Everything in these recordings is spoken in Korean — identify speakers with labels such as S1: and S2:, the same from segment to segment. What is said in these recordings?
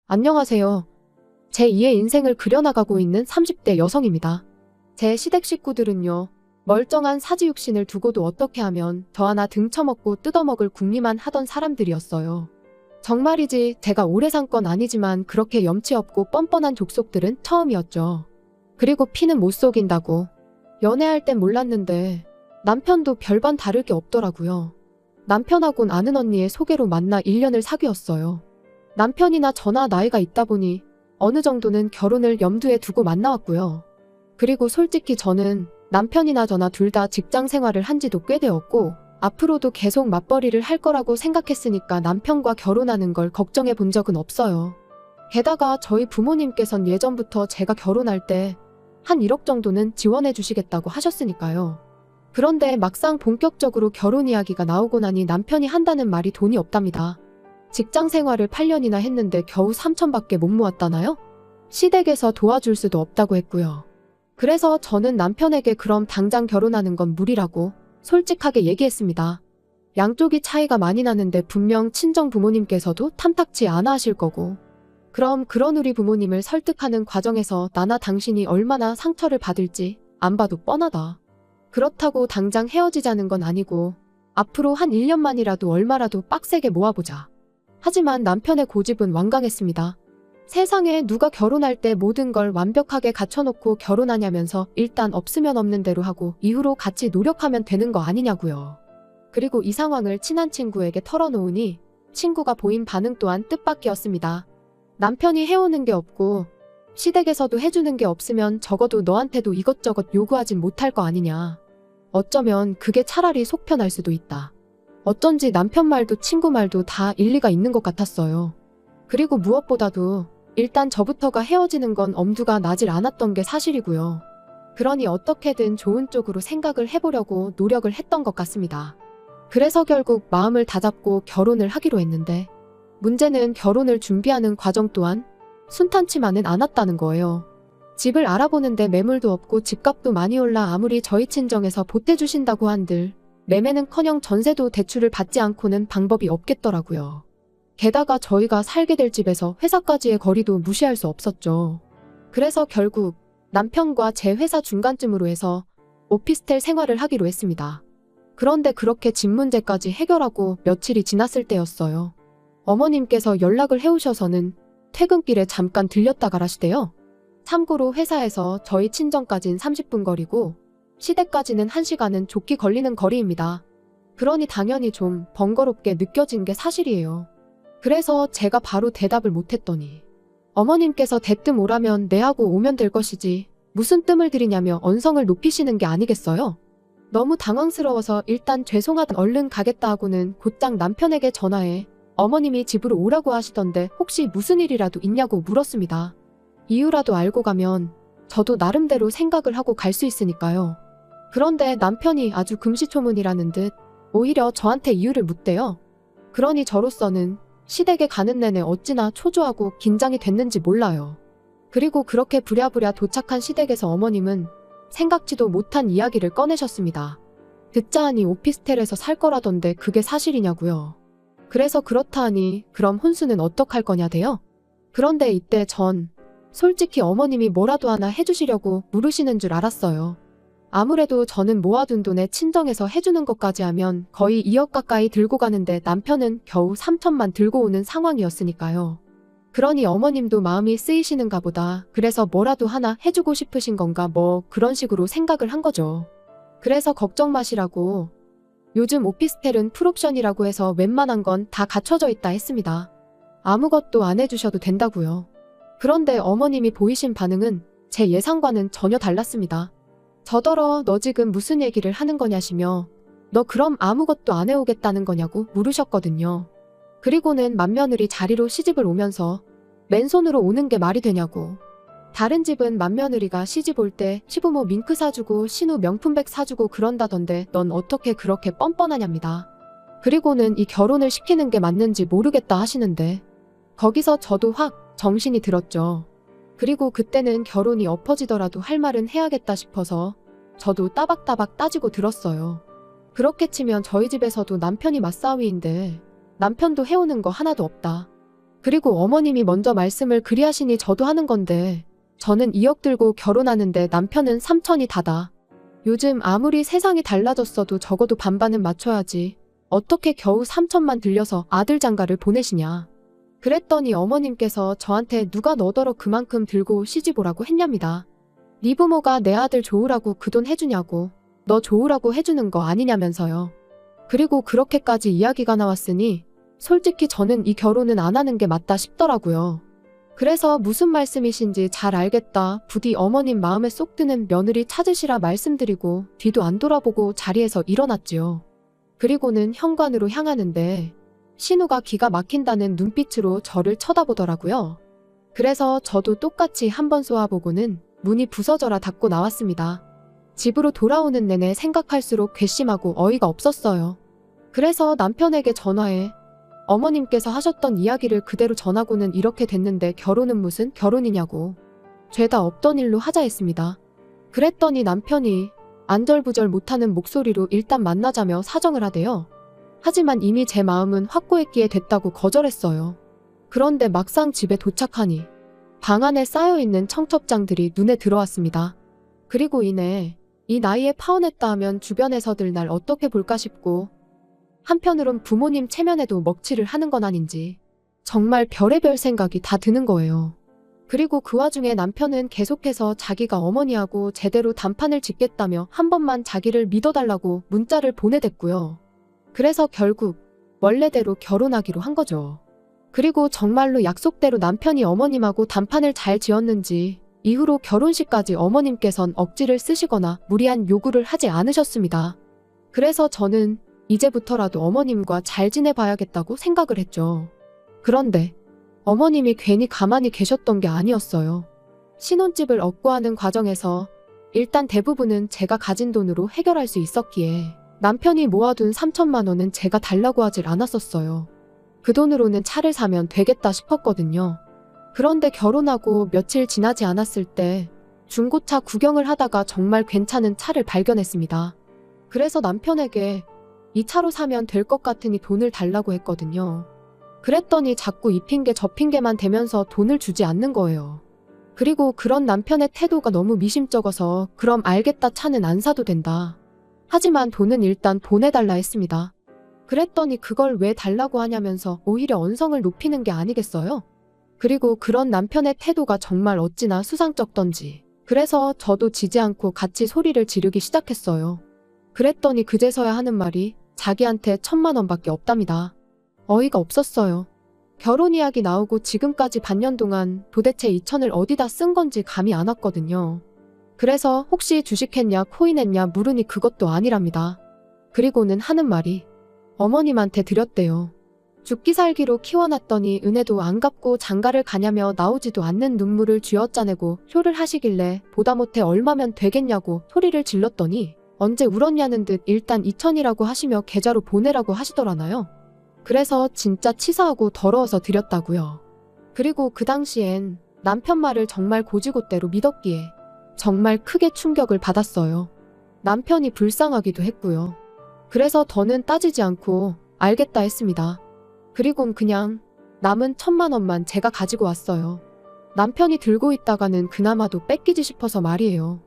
S1: 안녕하세요. 제2의 인생을 그려나가고 있는 30대 여성입니다. 제 시댁 식구들은요, 멀쩡한 사지육신을 두고도 어떻게 하면 저 하나 등쳐먹고 뜯어먹을 궁리만 하던 사람들이었어요. 정말이지 제가 오래 산 건 아니지만 그렇게 염치 없고 뻔뻔한 족속들은 처음이었죠. 그리고 피는 못 속인다고. 연애할 땐 몰랐는데 남편도 별반 다를 게 없더라고요. 남편하곤 아는 언니의 소개로 만나 1년을 사귀었어요. 남편이나 저나 나이가 있다 보니 어느 정도는 결혼을 염두에 두고 만나왔고요. 그리고 솔직히 저는 남편이나 저나 둘 다 직장 생활을 한 지도 꽤 되었고 앞으로도 계속 맞벌이를 할 거라고 생각했으니까 남편과 결혼하는 걸 걱정해 본 적은 없어요. 게다가 저희 부모님께선 예전부터 제가 결혼할 때 한 1억 정도는 지원해 주시겠다고 하셨으니까요. 그런데 막상 본격적으로 결혼 이야기가 나오고 나니 남편이 한다는 말이 돈이 없답니다. 직장 생활을 8년이나 했는데 겨우 3천밖에 못 모았다나요? 시댁에서 도와줄 수도 없다고 했고요. 그래서 저는 남편에게 그럼 당장 결혼하는 건 무리라고 솔직하게 얘기했습니다. 양쪽이 차이가 많이 나는데 분명 친정 부모님께서도 탐탁치 않아 하실 거고, 그럼 그런 우리 부모님을 설득하는 과정에서 나나 당신이 얼마나 상처를 받을지 안 봐도 뻔하다. 그렇다고 당장 헤어지자는 건 아니고 앞으로 한 1년만이라도 얼마라도 빡세게 모아보자. 하지만 남편의 고집은 완강했습니다. 세상에 누가 결혼할 때 모든 걸 완벽하게 갖춰놓고 결혼하냐면서 일단 없으면 없는 대로 하고 이후로 같이 노력하면 되는 거 아니냐고요. 그리고 이 상황을 친한 친구에게 털어놓으니 친구가 보인 반응 또한 뜻밖이었습니다. 남편이 해오는 게 없고 시댁에서도 해주는 게 없으면 적어도 너한테도 이것저것 요구하진 못할 거 아니냐. 어쩌면 그게 차라리 속 편할 수도 있다. 어쩐지 남편 말도 친구 말도 다 일리가 있는 것 같았어요. 그리고 무엇보다도 일단 저부터가 헤어지는 건 엄두가 나질 않았던 게 사실이고요. 그러니 어떻게든 좋은 쪽으로 생각을 해보려고 노력을 했던 것 같습니다. 그래서 결국 마음을 다잡고 결혼을 하기로 했는데 문제는 결혼을 준비하는 과정 또한 순탄치만은 않았다는 거예요. 집을 알아보는데 매물도 없고 집값도 많이 올라 아무리 저희 친정에서 보태주신다고 한들 매매는커녕 전세도 대출을 받지 않고는 방법이 없겠더라고요. 게다가 저희가 살게 될 집에서 회사까지의 거리도 무시할 수 없었죠. 그래서 결국 남편과 제 회사 중간쯤으로 해서 오피스텔 생활을 하기로 했습니다. 그런데 그렇게 집 문제까지 해결하고 며칠이 지났을 때였어요. 어머님께서 연락을 해오셔서는 퇴근길에 잠깐 들렸다 가라시대요. 참고로 회사에서 저희 친정까진 30분 거리고 시댁까지는 1시간은 좋게 걸리는 거리입니다. 그러니 당연히 좀 번거롭게 느껴진 게 사실이에요. 그래서 제가 바로 대답을 못했더니 어머님께서 대뜸 오라면 네 하고 오면 될 것이지 무슨 뜸을 들이냐며 언성을 높이시는 게 아니겠어요? 너무 당황스러워서 일단 죄송하다 얼른 가겠다 하고는 곧장 남편에게 전화해 어머님이 집으로 오라고 하시던데 혹시 무슨 일이라도 있냐고 물었습니다. 이유라도 알고 가면 저도 나름대로 생각을 하고 갈 수 있으니까요. 그런데 남편이 아주 금시초문이라는 듯 오히려 저한테 이유를 묻대요. 그러니 저로서는 시댁에 가는 내내 어찌나 초조하고 긴장이 됐는지 몰라요. 그리고 그렇게 부랴부랴 도착한 시댁에서 어머님은 생각지도 못한 이야기를 꺼내셨습니다. 듣자 하니 오피스텔에서 살 거라던데 그게 사실이냐고요. 그래서 그렇다 하니 그럼 혼수는 어떡할 거냐대요. 그런데 이때 전 솔직히 어머님이 뭐라도 하나 해주시려고 물으시는 줄 알았어요. 아무래도 저는 모아둔 돈에 친정에서 해주는 것까지 하면 거의 2억 가까이 들고 가는데 남편은 겨우 3천만 들고 오는 상황이었으니까요. 그러니 어머님도 마음이 쓰이시는가 보다. 그래서 뭐라도 하나 해주고 싶으신 건가 뭐 그런 식으로 생각을 한 거죠. 그래서 걱정 마시라고 요즘 오피스텔은 풀옵션이라고 해서 웬만한 건 다 갖춰져 있다 했습니다. 아무것도 안 해주셔도 된다고요. 그런데 어머님이 보이신 반응은 제 예상과는 전혀 달랐습니다. 저더러 너 지금 무슨 얘기를 하는 거냐시며 너 그럼 아무것도 안 해오겠다는 거냐고 물으셨거든요. 그리고는 맏며느리 자리로 시집을 오면서 맨손으로 오는 게 말이 되냐고. 다른 집은 맏며느리가 시집 올 때 시부모 밍크 사주고 신우 명품백 사주고 그런다던데 넌 어떻게 그렇게 뻔뻔하냐입니다. 그리고는 이 결혼을 시키는 게 맞는지 모르겠다 하시는데 거기서 저도 확 정신이 들었죠. 그리고 그때는 결혼이 엎어지더라도 할 말은 해야겠다 싶어서 저도 따박따박 따지고 들었어요. 그렇게 치면 저희 집에서도 남편이 맞사위인데 남편도 해오는 거 하나도 없다. 그리고 어머님이 먼저 말씀을 그리 하시니 저도 하는 건데 저는 2억 들고 결혼하는데 남편은 3천이 다다. 요즘 아무리 세상이 달라졌어도 적어도 반반은 맞춰야지. 어떻게 겨우 3천만 들려서 아들 장가를 보내시냐. 그랬더니 어머님께서 저한테 누가 너더러 그만큼 들고 시집 오라고 했냐입니다. 네 부모가 내 아들 좋으라고 그 돈 해주냐고. 너 좋으라고 해주는 거 아니냐면서요. 그리고 그렇게까지 이야기가 나왔으니 솔직히 저는 이 결혼은 안 하는 게 맞다 싶더라고요. 그래서 무슨 말씀이신지 잘 알겠다. 부디 어머님 마음에 쏙 드는 며느리 찾으시라 말씀드리고 뒤도 안 돌아보고 자리에서 일어났지요. 그리고는 현관으로 향하는데 신우가 기가 막힌다는 눈빛으로 저를 쳐다보더라고요. 그래서 저도 똑같이 한번 쏘아보고는 문이 부서져라 닫고 나왔습니다. 집으로 돌아오는 내내 생각할수록 괘씸하고 어이가 없었어요. 그래서 남편에게 전화해 어머님께서 하셨던 이야기를 그대로 전하고는 이렇게 됐는데 결혼은 무슨 결혼이냐고. 죄다 없던 일로 하자 했습니다. 그랬더니 남편이 안절부절 못하는 목소리로 일단 만나자며 사정을 하대요. 하지만 이미 제 마음은 확고했기에 됐다고 거절했어요. 그런데 막상 집에 도착하니 방 안에 쌓여있는 청첩장들이 눈에 들어왔습니다. 그리고 이내 이 나이에 파혼했다 하면 주변에서들 날 어떻게 볼까 싶고 한편으론 부모님 체면에도 먹칠을 하는 건 아닌지 정말 별의별 생각이 다 드는 거예요. 그리고 그 와중에 남편은 계속해서 자기가 어머니하고 제대로 단판을 짓겠다며 한 번만 자기를 믿어달라고 문자를 보내댔고요. 그래서 결국 원래대로 결혼하기로 한 거죠. 그리고 정말로 약속대로 남편이 어머님하고 단판을 잘 지었는지 이후로 결혼식까지 어머님께선 억지를 쓰시거나 무리한 요구를 하지 않으셨습니다. 그래서 저는 이제부터라도 어머님과 잘 지내봐야겠다고 생각을 했죠. 그런데 어머님이 괜히 가만히 계셨던 게 아니었어요. 신혼집을 얻고 하는 과정에서 일단 대부분은 제가 가진 돈으로 해결할 수 있었기에 남편이 모아둔 3천만 원은 제가 달라고 하질 않았었어요. 그 돈으로는 차를 사면 되겠다 싶었거든요. 그런데 결혼하고 며칠 지나지 않았을 때 중고차 구경을 하다가 정말 괜찮은 차를 발견했습니다. 그래서 남편에게 이 차로 사면 될 것 같으니 돈을 달라고 했거든요. 그랬더니 자꾸 이 핑계 저 핑계만 대면서 돈을 주지 않는 거예요. 그리고 그런 남편의 태도가 너무 미심쩍어서 그럼 알겠다 차는 안 사도 된다. 하지만 돈은 일단 보내달라 했습니다. 그랬더니 그걸 왜 달라고 하냐면서 오히려 언성을 높이는 게 아니겠어요? 그리고 그런 남편의 태도가 정말 어찌나 수상쩍던지 그래서 저도 지지 않고 같이 소리를 지르기 시작했어요. 그랬더니 그제서야 하는 말이 자기한테 1,000만 원밖에 없답니다. 어이가 없었어요. 결혼 이야기 나오고 지금까지 반년 동안 도대체 2천을 어디다 쓴 건지 감이 안 왔거든요. 그래서 혹시 주식했냐 코인했냐 물으니 그것도 아니랍니다. 그리고는 하는 말이 어머님한테 드렸대요. 죽기 살기로 키워놨더니 은혜도 안 갚고 장가를 가냐며 나오지도 않는 눈물을 쥐어짜내고 효를 하시길래 보다 못해 얼마면 되겠냐고 소리를 질렀더니 언제 울었냐는 듯 일단 2천이라고 하시며 계좌로 보내라고 하시더라나요. 그래서 진짜 치사하고 더러워서 드렸다고요. 그리고 그 당시엔 남편 말을 정말 고지고대로 믿었기에 정말 크게 충격을 받았어요. 남편이 불쌍하기도 했고요. 그래서 더는 따지지 않고 알겠다 했습니다. 그리곤 그냥 남은 1,000만 원만 제가 가지고 왔어요. 남편이 들고 있다가는 그나마도 뺏기지 싶어서 말이에요.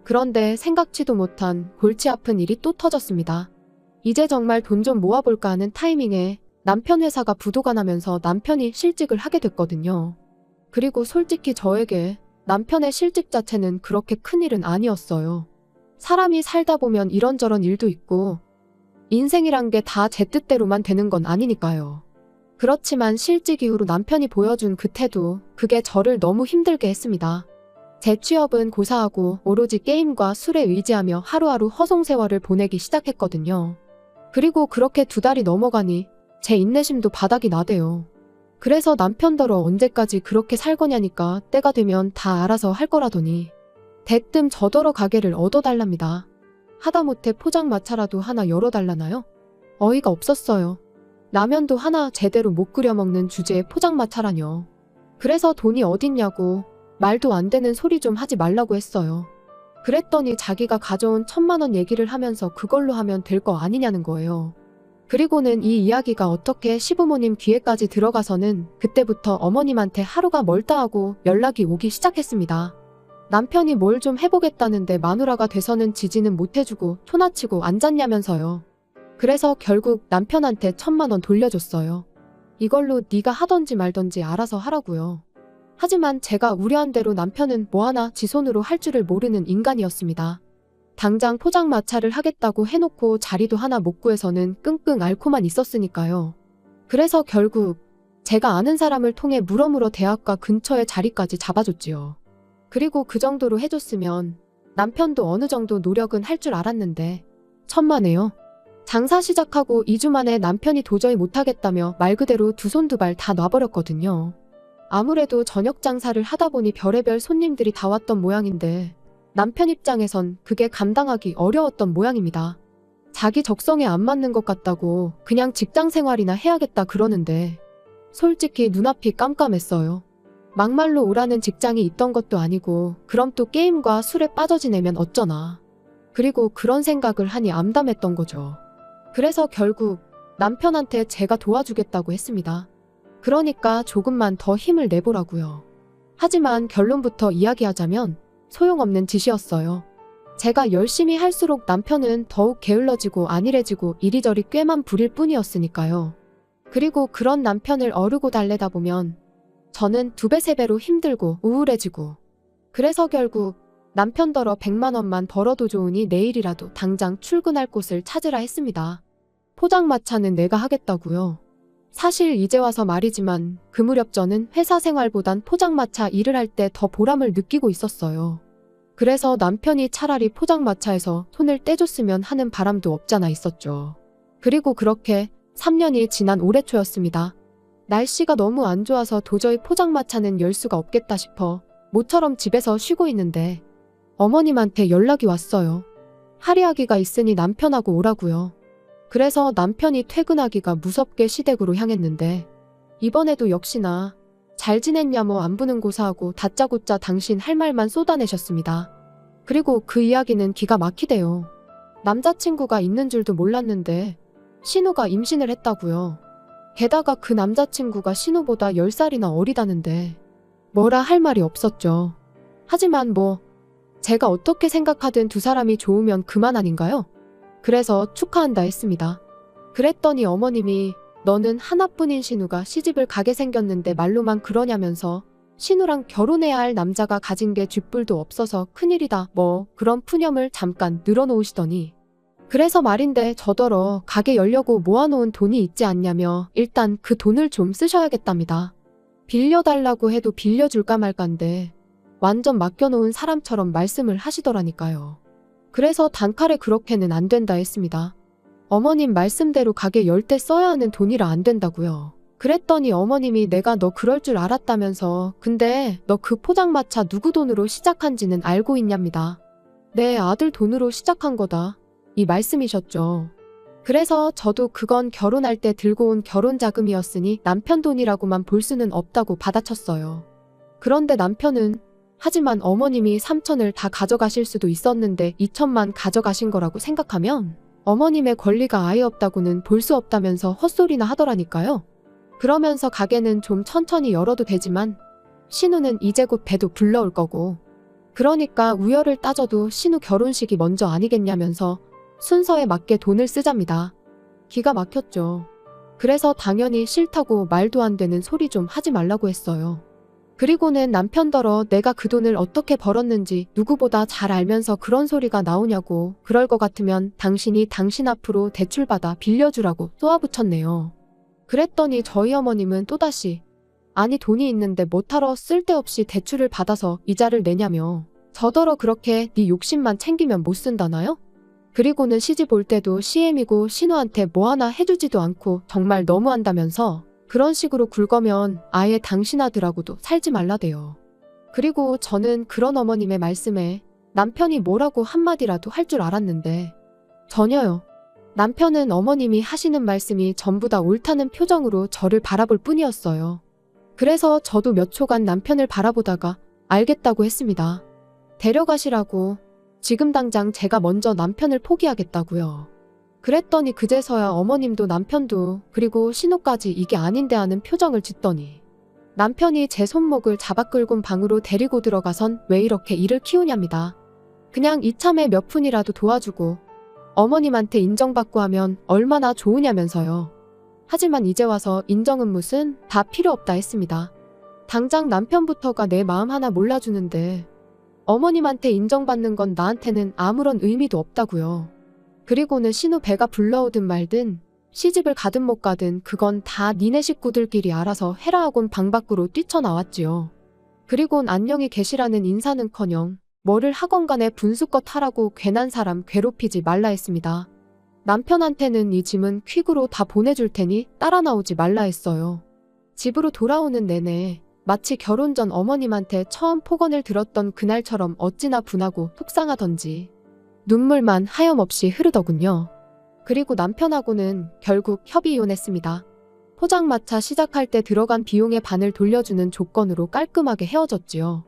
S1: 그런데 생각지도 못한 골치 아픈 일이 또 터졌습니다. 이제 정말 돈 좀 모아볼까 하는 타이밍에 남편 회사가 부도가 나면서 남편이 실직을 하게 됐거든요. 그리고 솔직히 저에게 남편의 실직 자체는 그렇게 큰 일은 아니었어요. 사람이 살다 보면 이런저런 일도 있고 인생이란 게 다 제 뜻대로만 되는 건 아니니까요. 그렇지만 실직 이후로 남편이 보여준 그 태도, 그게 저를 너무 힘들게 했습니다. 제 취업은 고사하고 오로지 게임과 술에 의지하며 하루하루 허송세월을 보내기 시작했거든요. 그리고 그렇게 2달이 넘어가니 제 인내심도 바닥이 나대요. 그래서 남편더러 언제까지 그렇게 살 거냐니까 때가 되면 다 알아서 할 거라더니 대뜸 저더러 가게를 얻어달랍니다. 하다못해 포장마차라도 하나 열어달라나요? 어이가 없었어요. 라면도 하나 제대로 못 끓여 먹는 주제에 포장마차라뇨. 그래서 돈이 어딨냐고 말도 안 되는 소리 좀 하지 말라고 했어요. 그랬더니 자기가 가져온 1,000만 원 얘기를 하면서 그걸로 하면 될 거 아니냐는 거예요. 그리고는 이 이야기가 어떻게 시부모님 귀에까지 들어가서는 그때부터 어머님한테 하루가 멀다 하고 연락이 오기 시작했습니다. 남편이 뭘 좀 해보겠다는데 마누라가 돼서는 지지는 못해주고 초나치고 앉았냐면서요. 그래서 결국 남편한테 1,000만 원 돌려줬어요. 이걸로 네가 하던지 말던지 알아서 하라고요. 하지만 제가 우려한 대로 남편은 뭐 하나 지 손으로 할 줄을 모르는 인간이었습니다. 당장 포장마차를 하겠다고 해놓고 자리도 하나 못 구해서는 끙끙 앓고만 있었으니까요. 그래서 결국 제가 아는 사람을 통해 물어물어 대학가 근처에 자리까지 잡아줬지요. 그리고 그 정도로 해줬으면 남편도 어느 정도 노력은 할 줄 알았는데 천만에요. 장사 시작하고 2주 만에 남편이 도저히 못하겠다며 말 그대로 두 손 두 발 다 놔버렸거든요. 아무래도 저녁 장사를 하다 보니 별의별 손님들이 다 왔던 모양인데 남편 입장에선 그게 감당하기 어려웠던 모양입니다. 자기 적성에 안 맞는 것 같다고 그냥 직장 생활이나 해야겠다 그러는데 솔직히 눈앞이 깜깜했어요. 막말로 오라는 직장이 있던 것도 아니고 그럼 또 게임과 술에 빠져 지내면 어쩌나. 그리고 그런 생각을 하니 암담했던 거죠. 그래서 결국 남편한테 제가 도와주겠다고 했습니다. 그러니까 조금만 더 힘을 내보라고요. 하지만 결론부터 이야기하자면 소용없는 짓이었어요. 제가 열심히 할수록 남편은 더욱 게을러지고 안일해지고 이리저리 꾀만 부릴 뿐이었으니까요. 그리고 그런 남편을 어르고 달래다 보면 저는 2배, 3배로 힘들고 우울해지고 그래서 결국 남편더러 100만 원만 벌어도 좋으니 내일이라도 당장 출근할 곳을 찾으라 했습니다. 포장마차는 내가 하겠다고요. 사실 이제 와서 말이지만 그 무렵 저는 회사 생활보단 포장마차 일을 할 때 더 보람을 느끼고 있었어요. 그래서 남편이 차라리 포장마차에서 손을 떼줬으면 하는 바람도 없잖아 있었죠. 그리고 그렇게 3년이 지난 올해 초였습니다. 날씨가 너무 안 좋아서 도저히 포장마차는 열 수가 없겠다 싶어 모처럼 집에서 쉬고 있는데 어머님한테 연락이 왔어요. 할애하기가 있으니 남편하고 오라고요. 그래서 남편이 퇴근하기가 무섭게 시댁으로 향했는데 이번에도 역시나 잘 지냈냐 뭐 안부는 고사하고 다짜고짜 당신 할 말만 쏟아내셨습니다. 그리고 그 이야기는 기가 막히대요. 남자친구가 있는 줄도 몰랐는데 신우가 임신을 했다고요. 게다가 그 남자친구가 신우보다 10살이나 어리다는데 뭐라 할 말이 없었죠. 하지만 뭐 제가 어떻게 생각하든 두 사람이 좋으면 그만 아닌가요? 그래서 축하한다 했습니다. 그랬더니 어머님이 너는 하나뿐인 신우가 시집을 가게 생겼는데 말로만 그러냐면서 신우랑 결혼해야 할 남자가 가진 게 쥐뿔도 없어서 큰일이다 뭐 그런 푸념을 잠깐 늘어놓으시더니 그래서 말인데 저더러 가게 열려고 모아놓은 돈이 있지 않냐며 일단 그 돈을 좀 쓰셔야겠답니다. 빌려달라고 해도 빌려줄까 말까인데 완전 맡겨놓은 사람처럼 말씀을 하시더라니까요. 그래서 단칼에 그렇게는 안 된다 했습니다. 어머님 말씀대로 가게 열 때 써야 하는 돈이라 안 된다고요. 그랬더니 어머님이 내가 너 그럴 줄 알았다면서 근데 너 그 포장마차 누구 돈으로 시작한지는 알고 있냐입니다. 내 아들 돈으로 시작한 거다. 이 말씀이셨죠. 그래서 저도 그건 결혼할 때 들고 온 결혼자금이었으니 남편 돈이라고만 볼 수는 없다고 받아쳤어요. 그런데 남편은 하지만 어머님이 3천을 다 가져가실 수도 있었는데 2천만 가져가신 거라고 생각하면 어머님의 권리가 아예 없다고는 볼 수 없다면서 헛소리나 하더라니까요. 그러면서 가게는 좀 천천히 열어도 되지만 신우는 이제 곧 배도 불러올 거고 그러니까 우열을 따져도 신우 결혼식이 먼저 아니겠냐면서 순서에 맞게 돈을 쓰잡니다. 기가 막혔죠. 그래서 당연히 싫다고 말도 안 되는 소리 좀 하지 말라고 했어요. 그리고는 남편더러 내가 그 돈을 어떻게 벌었는지 누구보다 잘 알면서 그런 소리가 나오냐고 그럴 것 같으면 당신이 당신 앞으로 대출받아 빌려주라고 쏘아붙였네요. 그랬더니 저희 어머님은 또다시 아니 돈이 있는데 뭐하러 쓸데없이 대출을 받아서 이자를 내냐며 저더러 그렇게 네 욕심만 챙기면 못 쓴다나요? 그리고는 시집 올 때도 CM이고 신우한테 뭐 하나 해주지도 않고 정말 너무한다면서 그런 식으로 굴거면 아예 당신 아들하고도 살지 말라대요. 그리고 저는 그런 어머님의 말씀에 남편이 뭐라고 한마디라도 할 줄 알았는데 전혀요. 남편은 어머님이 하시는 말씀이 전부 다 옳다는 표정으로 저를 바라볼 뿐이었어요. 그래서 저도 몇 초간 남편을 바라보다가 알겠다고 했습니다. 데려가시라고. 지금 당장 제가 먼저 남편을 포기하겠다고요. 그랬더니 그제서야 어머님도 남편도 그리고 신우까지 이게 아닌데 하는 표정을 짓더니 남편이 제 손목을 잡아 끌곤 방으로 데리고 들어가선 왜 이렇게 일을 키우냐입니다. 그냥 이참에 몇 푼이라도 도와주고 어머님한테 인정받고 하면 얼마나 좋으냐면서요. 하지만 이제 와서 인정은 무슨 다 필요 없다 했습니다. 당장 남편부터가 내 마음 하나 몰라주는데 어머님한테 인정받는 건 나한테는 아무런 의미도 없다고요. 그리고는 신우 배가 불러오든 말든 시집을 가든 못 가든 그건 다 니네 식구들끼리 알아서 해라 하곤 방 밖으로 뛰쳐나왔지요. 그리곤 안녕히 계시라는 인사는커녕 뭐를 하건 간에 분수껏 하라고 괜한 사람 괴롭히지 말라 했습니다. 남편한테는 이 짐은 퀵으로 다 보내줄 테니 따라 나오지 말라 했어요. 집으로 돌아오는 내내 마치 결혼 전 어머님한테 처음 폭언을 들었던 그날처럼 어찌나 분하고 속상하던지 눈물만 하염없이 흐르더군요. 그리고 남편하고는 결국 협의 이혼했습니다. 포장마차 시작할 때 들어간 비용의 반을 돌려주는 조건으로 깔끔하게 헤어졌지요.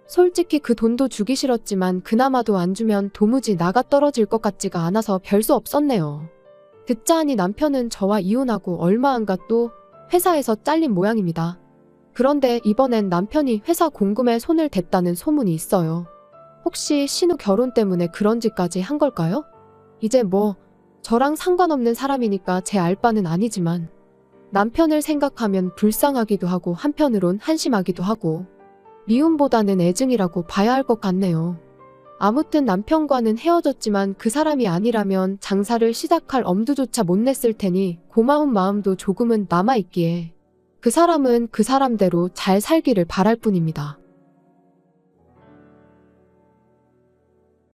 S1: 솔직히 그 돈도 주기 싫었지만 그나마도 안 주면 도무지 나가 떨어질 것 같지가 않아서 별 수 없었네요. 듣자 하니 남편은 저와 이혼하고 얼마 안 가 또 회사에서 잘린 모양입니다. 그런데 이번엔 남편이 회사 공금에 손을 댔다는 소문이 있어요. 혹시 신우 결혼 때문에 그런 짓까지 한 걸까요? 이제 뭐 저랑 상관없는 사람이니까 제 알 바는 아니지만 남편을 생각하면 불쌍하기도 하고 한편으론 한심하기도 하고 미움보다는 애증이라고 봐야 할 것 같네요. 아무튼 남편과는 헤어졌지만 그 사람이 아니라면 장사를 시작할 엄두조차 못 냈을 테니 고마운 마음도 조금은 남아있기에 그 사람은 그 사람대로 잘 살기를 바랄 뿐입니다.